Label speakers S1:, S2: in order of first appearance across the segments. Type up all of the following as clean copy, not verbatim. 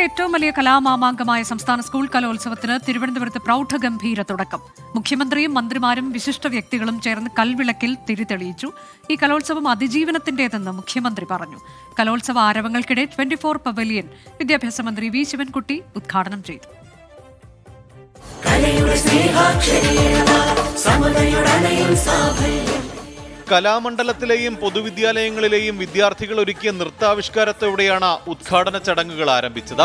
S1: ഏറ്റവും വലിയ കലാമാമാങ്കമായ സംസ്ഥാന സ്കൂൾ കലോത്സവത്തിന് തിരുവനന്തപുരത്ത് പ്രൗഢഗംഭീര തുടക്കം. മുഖ്യമന്ത്രിയും മന്ത്രിമാരും വിശിഷ്ട വ്യക്തികളും ചേർന്ന് കൽവിളക്കിൽ തിരിതെളിയിച്ചു. ഈ കലോത്സവം അതിജീവനത്തിന്റേതെന്ന് മുഖ്യമന്ത്രി പറഞ്ഞു. കലോത്സവ ആരവങ്ങൾക്കിടെ 24 പവലിയൻ വിദ്യാഭ്യാസ മന്ത്രി വി ശിവൻകുട്ടി ഉദ്ഘാടനം ചെയ്തു.
S2: കലാമണ്ഡലത്തിലെയും പൊതുവിദ്യാലയങ്ങളിലെയും വിദ്യാർത്ഥികൾ ഒരുക്കിയ നൃത്താവിഷ്കാരത്തോടെയാണ് ഉദ്ഘാടന ചടങ്ങുകൾ ആരംഭിച്ചത്.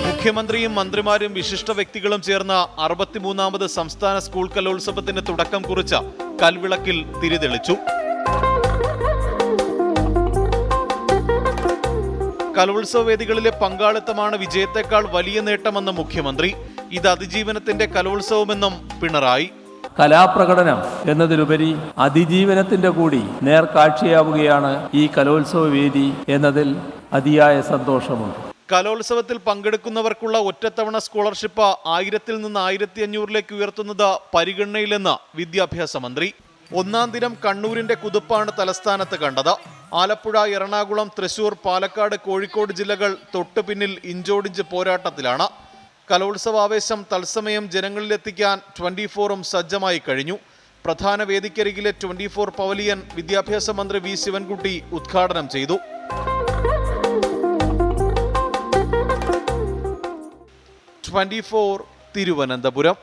S2: മുഖ്യമന്ത്രിയും മന്ത്രിമാരും വിശിഷ്ട വ്യക്തികളും ചേർന്ന 63ാമത് സംസ്ഥാന സ്കൂൾ കലോത്സവത്തിന് തുടക്കം കുറിച്ച കൽവിളക്കിൽ തിരിതെളിച്ചു. കലോത്സവ വേദികളിലെ പങ്കാളിത്തമാണ് വിജയത്തെക്കാൾ വലിയ നേട്ടമെന്ന മുഖ്യമന്ത്രി. ഇത് അതിജീവനത്തിന്റെ കലോത്സവമെന്നും പിണറായി.
S3: കലാപ്രകടനം എന്നതിലുപരി അതിജീവനത്തിന്റെ കൂടി നേർക്കാഴ്ചയാവുകയാണ് ഈ കലോത്സവ വേദി എന്നതിൽ അതിയായ സന്തോഷമുണ്ട്.
S2: കലോത്സവത്തിൽ പങ്കെടുക്കുന്നവർക്കുള്ള ഒറ്റത്തവണ സ്കോളർഷിപ്പ് 1000-ൽ നിന്ന് 1500-ലേക്ക് ഉയർത്തുന്നത് പരിഗണനയിലെന്ന് വിദ്യാഭ്യാസ മന്ത്രി. ഒന്നാം ദിനം കണ്ണൂരിന്റെ കുതിപ്പാണ് തലസ്ഥാനത്ത് കണ്ടത്. ആലപ്പുഴ, എറണാകുളം, തൃശൂർ, പാലക്കാട്, കോഴിക്കോട് ജില്ലകൾ തൊട്ടു പിന്നിൽ ഇഞ്ചോടിഞ്ച് പോരാട്ടത്തിലാണ്. കലോത്സവാവേശം തത്സമയം ജനങ്ങളിലെത്തിക്കാൻ 24ഉം സജ്ജമായി കഴിഞ്ഞു. പ്രധാന വേദിക്കരികിലെ 24 പവലിയൻ വിദ്യാഭ്യാസ മന്ത്രി വി ശിവൻകുട്ടി ഉദ്ഘാടനം ചെയ്തു. തിരുവനന്തപുരം.